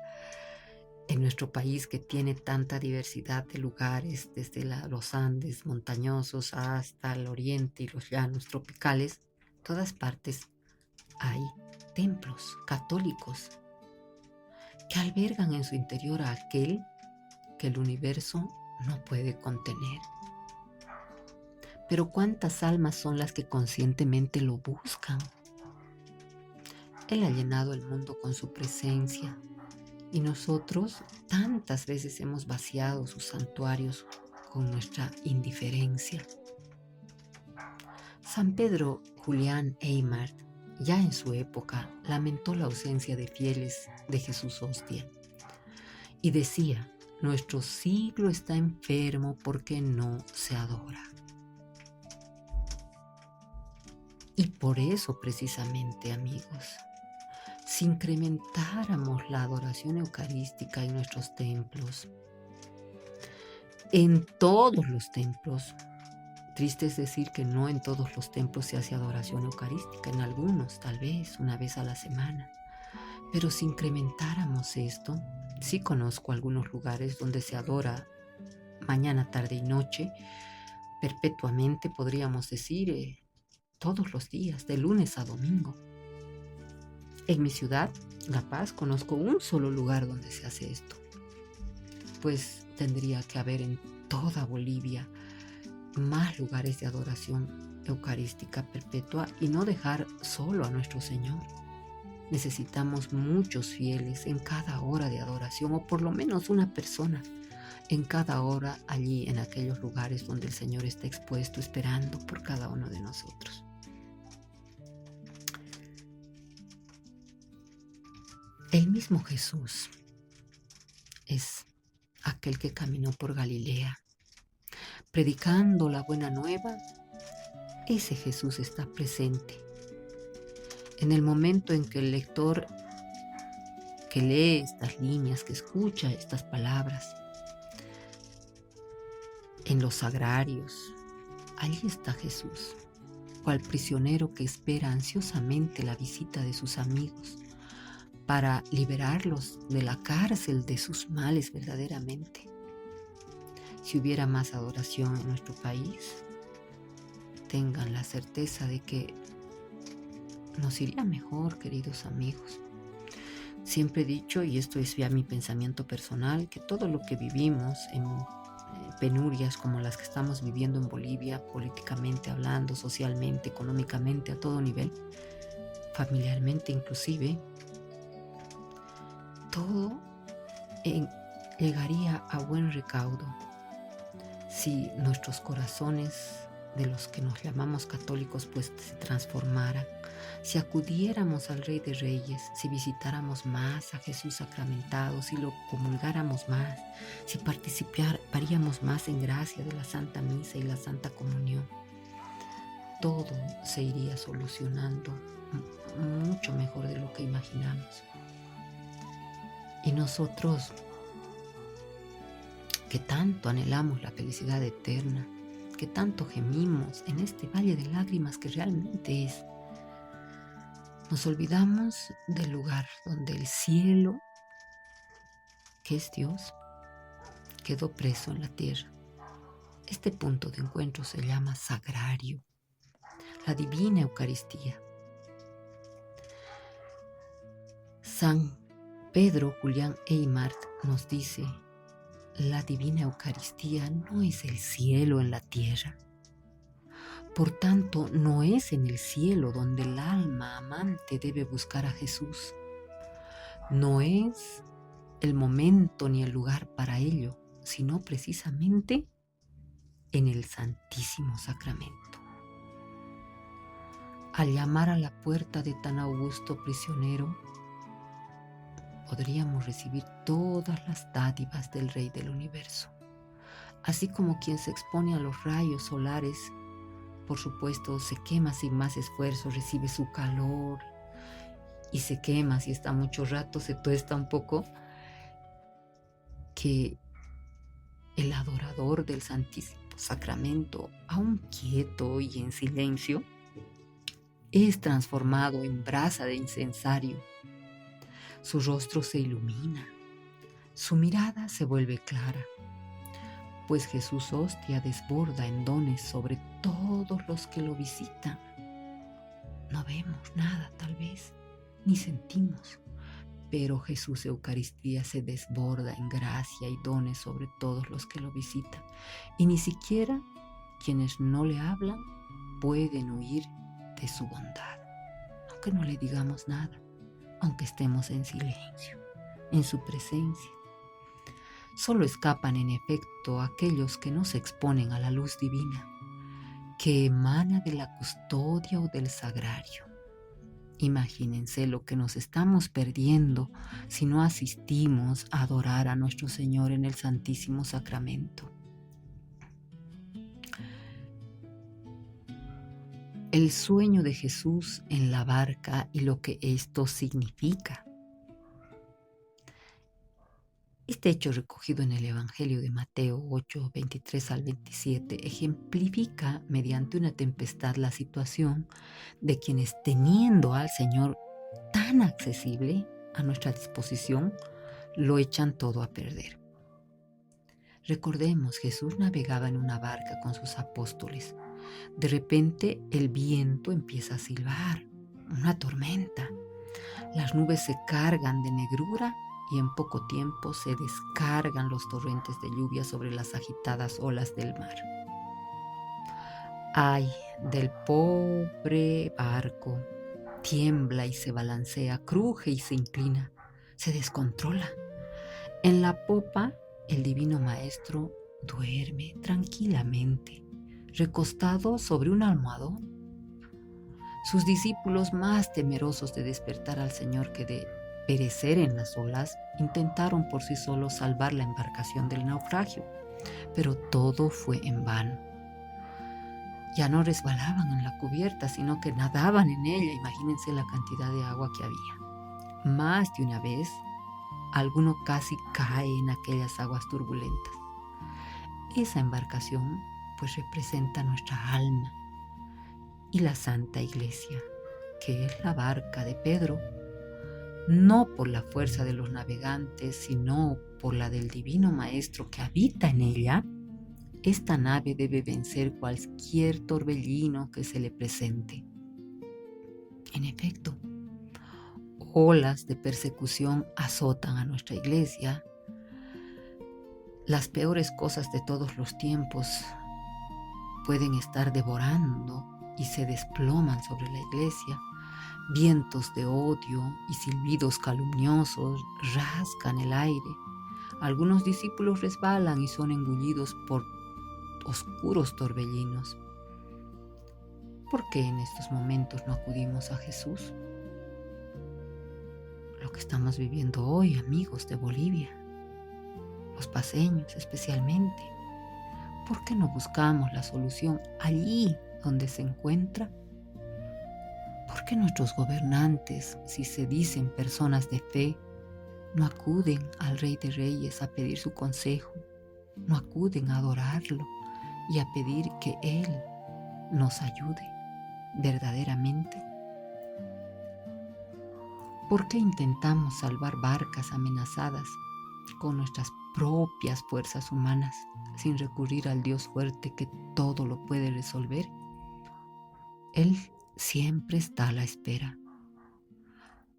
en nuestro país que tiene tanta diversidad de lugares, desde los Andes montañosos hasta el oriente y los llanos tropicales, en todas partes hay templos católicos que albergan en su interior a aquel que el universo no puede contener. Pero ¿cuántas almas son las que conscientemente lo buscan? Él ha llenado el mundo con su presencia y nosotros tantas veces hemos vaciado sus santuarios con nuestra indiferencia. San Pedro Julián Eymart, ya en su época, lamentó la ausencia de fieles de Jesús Hostia y decía: nuestro siglo está enfermo porque no se adora. Y por eso, precisamente, amigos, si incrementáramos la adoración eucarística en nuestros templos, en todos los templos, triste es decir que no en todos los templos se hace adoración eucarística, en algunos tal vez una vez a la semana, pero si incrementáramos esto, sí conozco algunos lugares donde se adora mañana, tarde y noche, perpetuamente, podríamos decir, todos los días, de lunes a domingo. En mi ciudad, La Paz, conozco un solo lugar donde se hace esto. Pues tendría que haber en toda Bolivia más lugares de adoración eucarística perpetua y no dejar solo a nuestro Señor. Necesitamos muchos fieles en cada hora de adoración, o por lo menos una persona en cada hora allí en aquellos lugares donde el Señor está expuesto, esperando por cada uno de nosotros. El mismo Jesús es aquel que caminó por Galilea, predicando la buena nueva. Ese Jesús está presente. En el momento en que el lector que lee estas líneas, que escucha estas palabras, en los sagrarios, allí está Jesús, cual prisionero que espera ansiosamente la visita de sus amigos, para liberarlos de la cárcel de sus males verdaderamente. Si hubiera más adoración en nuestro país, tengan la certeza de que nos iría mejor, queridos amigos. Siempre he dicho, y esto es ya mi pensamiento personal, que todo lo que vivimos en penurias como las que estamos viviendo en Bolivia, políticamente hablando, socialmente, económicamente, a todo nivel, familiarmente inclusive, todo llegaría a buen recaudo si nuestros corazones, de los que nos llamamos católicos, pues se transformaran, si acudiéramos al Rey de Reyes, si visitáramos más a Jesús sacramentado, si lo comulgáramos más, si participaríamos más en gracia de la Santa Misa y la Santa Comunión. Todo se iría solucionando mucho mejor de lo que imaginamos. Y nosotros, que tanto anhelamos la felicidad eterna, que tanto gemimos en este valle de lágrimas que realmente es, nos olvidamos del lugar donde el cielo, que es Dios, quedó preso en la tierra. Este punto de encuentro se llama sagrario, la divina Eucaristía. San Pedro Julián Eymart nos dice: la divina Eucaristía no es el cielo en la tierra. Por tanto, no es en el cielo donde el alma amante debe buscar a Jesús. No es el momento ni el lugar para ello, sino precisamente en el Santísimo Sacramento. Al llamar a la puerta de tan augusto prisionero, podríamos recibir todas las dádivas del Rey del Universo. Así como quien se expone a los rayos solares, por supuesto, se quema sin más esfuerzo, recibe su calor y se quema si está mucho rato, se tuesta un poco, que el adorador del Santísimo Sacramento, aún quieto y en silencio, es transformado en brasa de incensario. Su rostro se ilumina, su mirada se vuelve clara, pues Jesús hostia desborda en dones sobre todos los que lo visitan. No vemos nada tal vez, ni sentimos, pero Jesús Eucaristía se desborda en gracia y dones sobre todos los que lo visitan. Y ni siquiera quienes no le hablan pueden huir de su bondad, aunque no le digamos nada, aunque estemos en silencio, en su presencia. Solo escapan en efecto aquellos que no se exponen a la luz divina, que emana de la custodia o del sagrario. Imagínense lo que nos estamos perdiendo si no asistimos a adorar a nuestro Señor en el Santísimo Sacramento. El sueño de Jesús en la barca y lo que esto significa. Este hecho recogido en el Evangelio de Mateo 8, 23 al 27 ejemplifica mediante una tempestad la situación de quienes, teniendo al Señor tan accesible a nuestra disposición, lo echan todo a perder. Recordemos, Jesús navegaba en una barca con sus apóstoles. De repente el viento empieza a silbar, una tormenta. Las nubes se cargan de negrura y en poco tiempo se descargan los torrentes de lluvia sobre las agitadas olas del mar. ¡Ay del pobre barco! Tiembla y se balancea, cruje y se inclina, se descontrola. En la popa, el Divino Maestro duerme tranquilamente, recostado sobre un almohadón. Sus discípulos, más temerosos de despertar al Señor que de perecer en las olas, intentaron por sí solos salvar la embarcación del naufragio, pero todo fue en vano. Ya no resbalaban en la cubierta, sino que nadaban en ella. Imagínense la cantidad de agua que había. Más de una vez, alguno casi cae en aquellas aguas turbulentas. Esa embarcación pues representa nuestra alma y la Santa Iglesia, que es la barca de Pedro, no por la fuerza de los navegantes, sino por la del Divino Maestro que habita en ella. Esta nave debe vencer cualquier torbellino que se le presente. En efecto, olas de persecución azotan a nuestra iglesia. Las peores cosas de todos los tiempos pueden estar devorando y se desploman sobre la iglesia. Vientos de odio y silbidos calumniosos rascan el aire. Algunos discípulos resbalan y son engullidos por oscuros torbellinos. ¿Por qué en estos momentos no acudimos a Jesús? Lo que estamos viviendo hoy, amigos de Bolivia, los paceños especialmente. ¿Por qué no buscamos la solución allí donde se encuentra? ¿Por qué nuestros gobernantes, si se dicen personas de fe, no acuden al Rey de Reyes a pedir su consejo? No acuden a adorarlo y a pedir que Él nos ayude verdaderamente. ¿Por qué intentamos salvar barcas amenazadas con nuestras propias fuerzas humanas sin recurrir al Dios fuerte que todo lo puede resolver? Él siempre está a la espera.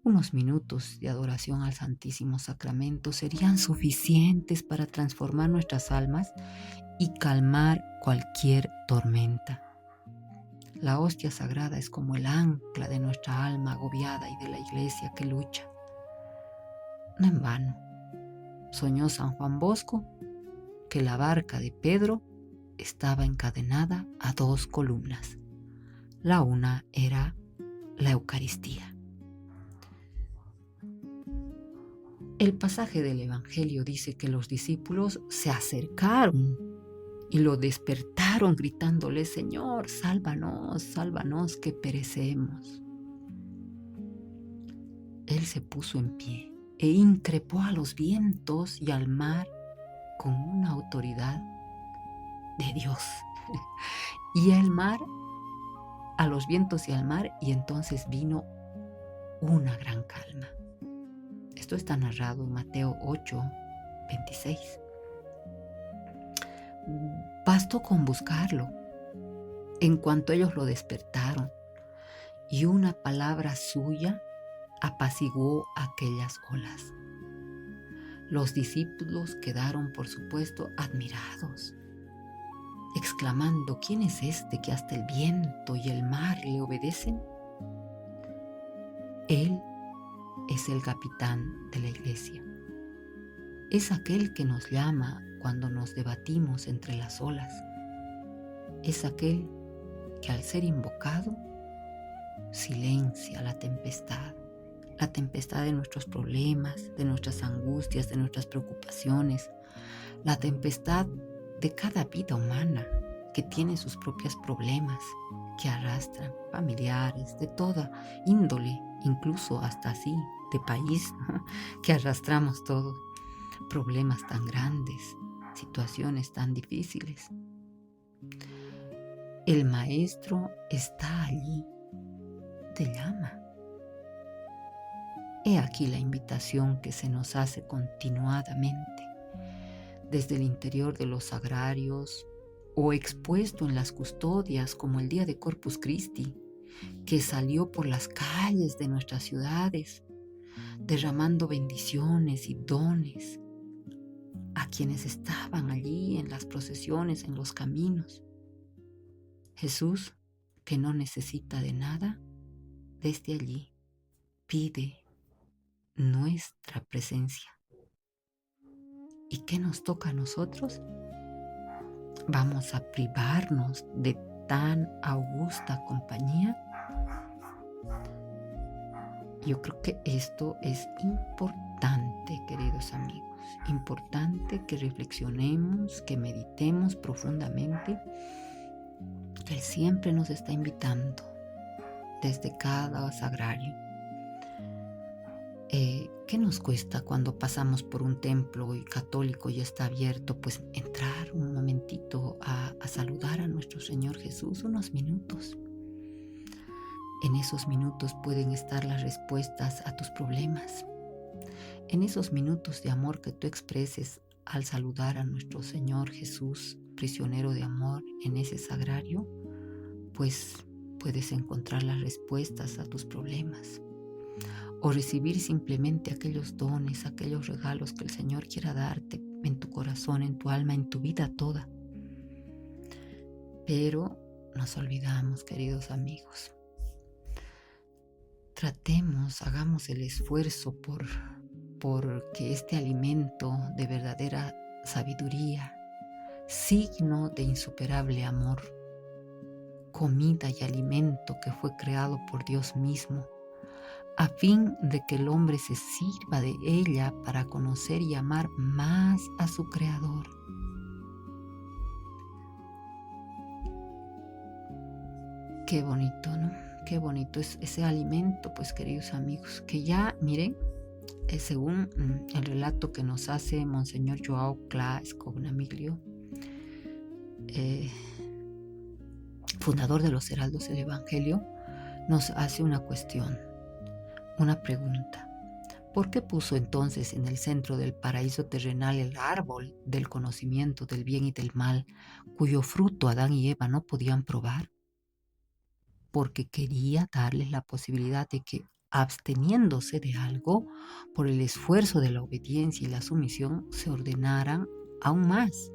Unos minutos de adoración al Santísimo Sacramento serían suficientes para transformar nuestras almas y calmar cualquier tormenta. La hostia sagrada es como el ancla de nuestra alma agobiada y de la iglesia que lucha. No en vano soñó San Juan Bosco que la barca de Pedro estaba encadenada a 2 columnas. La una era la Eucaristía. El pasaje del Evangelio dice que los discípulos se acercaron y lo despertaron gritándole: Señor, sálvanos, sálvanos, que perecemos. Él se puso en pie e increpó a los vientos y al mar con una autoridad de Dios. Y el mar, a los vientos y al mar, y entonces vino una gran calma. Esto está narrado en Mateo 8:26. Bastó con buscarlo. En cuanto ellos lo despertaron, y una palabra suya apaciguó aquellas olas. Los discípulos quedaron, por supuesto, admirados, exclamando: ¿quién es este que hasta el viento y el mar le obedecen? Él es el capitán de la iglesia. Es aquel que nos llama cuando nos debatimos entre las olas. Es aquel que, al ser invocado, silencia la tempestad de nuestros problemas, de nuestras angustias, de nuestras preocupaciones, la tempestad de cada vida humana que tiene sus propios problemas, que arrastran, familiares, de toda índole, incluso hasta así, de país, ¿no? Que arrastramos todos, problemas tan grandes, situaciones tan difíciles. El Maestro está allí, te llama. He aquí la invitación que se nos hace continuadamente, desde el interior de los sagrarios o expuesto en las custodias, como el día de Corpus Christi, que salió por las calles de nuestras ciudades, derramando bendiciones y dones a quienes estaban allí en las procesiones, en los caminos. Jesús, que no necesita de nada, desde allí pide nuestra presencia. ¿Y qué nos toca a nosotros? ¿Vamos a privarnos de tan augusta compañía? Yo creo que esto es importante, queridos amigos, importante que reflexionemos, que meditemos profundamente, que Él siempre nos está invitando desde cada sagrario. ¿Qué nos cuesta cuando pasamos por un templo católico y está abierto? Pues entrar un momentito a saludar a nuestro Señor Jesús, unos minutos. En esos minutos pueden estar las respuestas a tus problemas. En esos minutos de amor que tú expreses al saludar a nuestro Señor Jesús, prisionero de amor, en ese sagrario, pues puedes encontrar las respuestas a tus problemas. O recibir simplemente aquellos dones, aquellos regalos que el Señor quiera darte en tu corazón, en tu alma, en tu vida toda. Pero nos olvidamos, queridos amigos. Hagamos el esfuerzo por que este alimento de verdadera sabiduría, signo de insuperable amor, comida y alimento que fue creado por Dios mismo, a fin de que el hombre se sirva de ella para conocer y amar más a su Creador. Qué bonito, ¿no? Qué bonito es ese alimento, pues, queridos amigos, que ya, miren, según el relato que nos hace Monseñor João Clá Escognamiglio, fundador de los Heraldos del Evangelio, nos hace una cuestión, una pregunta. ¿Por qué puso entonces en el centro del paraíso terrenal el árbol del conocimiento del bien y del mal, cuyo fruto Adán y Eva no podían probar? Porque quería darles la posibilidad de que, absteniéndose de algo, por el esfuerzo de la obediencia y la sumisión, se ordenaran aún más.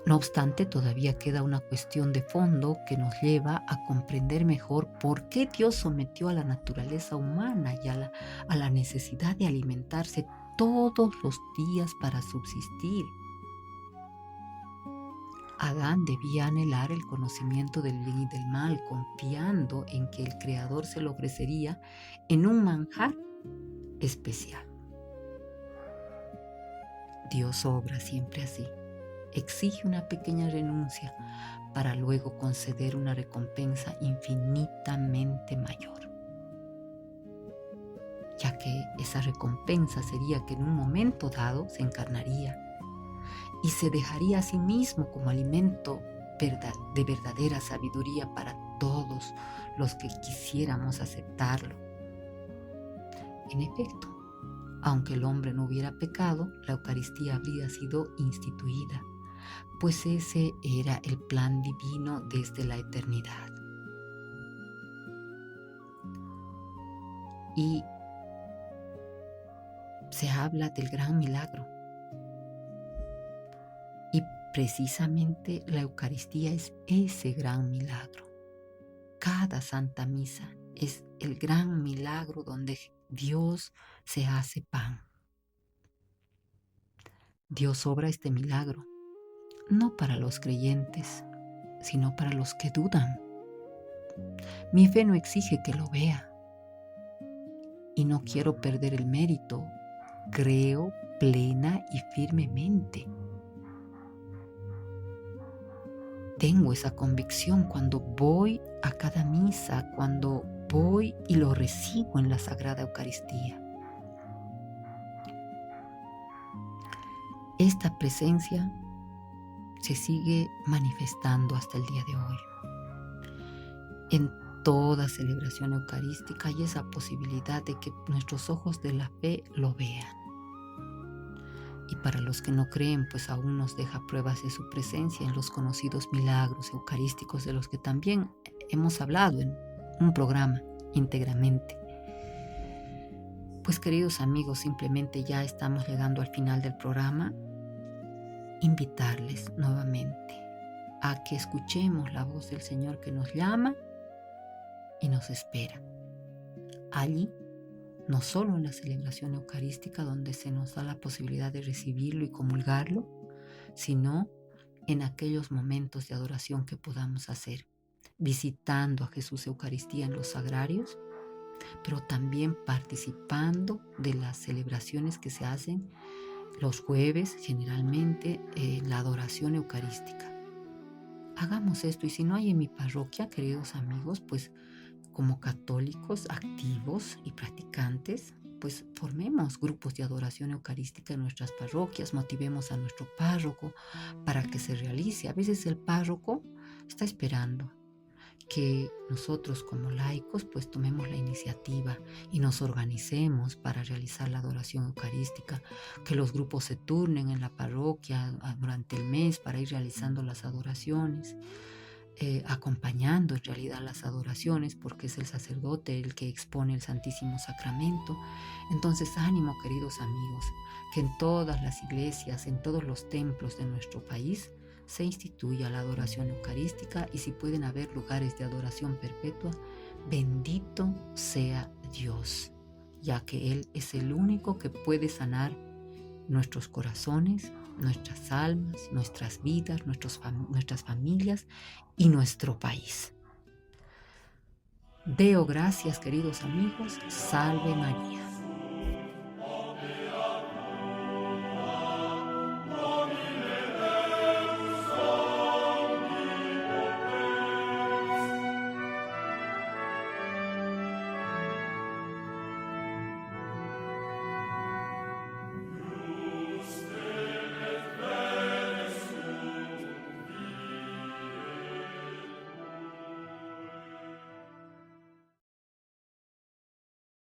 No obstante, todavía queda una cuestión de fondo que nos lleva a comprender mejor por qué Dios sometió a la naturaleza humana y a la necesidad de alimentarse todos los días para subsistir. Adán debía anhelar el conocimiento del bien y del mal, confiando en que el Creador se lo ofrecería en un manjar especial. Dios obra siempre así. Exige una pequeña renuncia para luego conceder una recompensa infinitamente mayor, ya que esa recompensa sería que en un momento dado se encarnaría y se dejaría a sí mismo como alimento de verdadera sabiduría para todos los que quisiéramos aceptarlo. En efecto, aunque el hombre no hubiera pecado, la Eucaristía habría sido instituida, pues ese era el plan divino desde la eternidad. Y se habla del gran milagro. Y precisamente la Eucaristía es ese gran milagro. Cada Santa Misa es el gran milagro donde Dios se hace pan. Dios obra este milagro, no para los creyentes, sino para los que dudan. Mi fe no exige que lo vea y no quiero perder el mérito. Creo plena y firmemente. Tengo esa convicción cuando voy a cada misa, cuando voy y lo recibo en la Sagrada Eucaristía. Esta presencia se sigue manifestando hasta el día de hoy. En toda celebración eucarística hay esa posibilidad de que nuestros ojos de la fe lo vean. Y para los que no creen, pues aún nos deja pruebas de su presencia en los conocidos milagros eucarísticos de los que también hemos hablado en un programa íntegramente. Pues queridos amigos, simplemente ya estamos llegando al final del programa. Invitarles nuevamente a que escuchemos la voz del Señor que nos llama y nos espera. Allí, no solo en la celebración eucarística donde se nos da la posibilidad de recibirlo y comulgarlo, sino en aquellos momentos de adoración que podamos hacer, visitando a Jesús Eucaristía en los sagrarios, pero también participando de las celebraciones que se hacen los jueves, generalmente, la adoración eucarística. Hagamos esto, y si no hay en mi parroquia, queridos amigos, pues como católicos activos y practicantes, pues formemos grupos de adoración eucarística en nuestras parroquias, motivemos a nuestro párroco para que se realice. A veces el párroco está esperando que nosotros como laicos pues tomemos la iniciativa y nos organicemos para realizar la adoración eucarística, que los grupos se turnen en la parroquia durante el mes para ir realizando las adoraciones, acompañando en realidad las adoraciones, porque es el sacerdote el que expone el Santísimo Sacramento. Entonces, ánimo, queridos amigos, que en todas las iglesias, en todos los templos de nuestro país, se instituya la adoración eucarística, y si pueden haber lugares de adoración perpetua, bendito sea Dios, ya que Él es el único que puede sanar nuestros corazones, nuestras almas, nuestras vidas, nuestras familias y nuestro país. Deo gracias, queridos amigos. Salve María.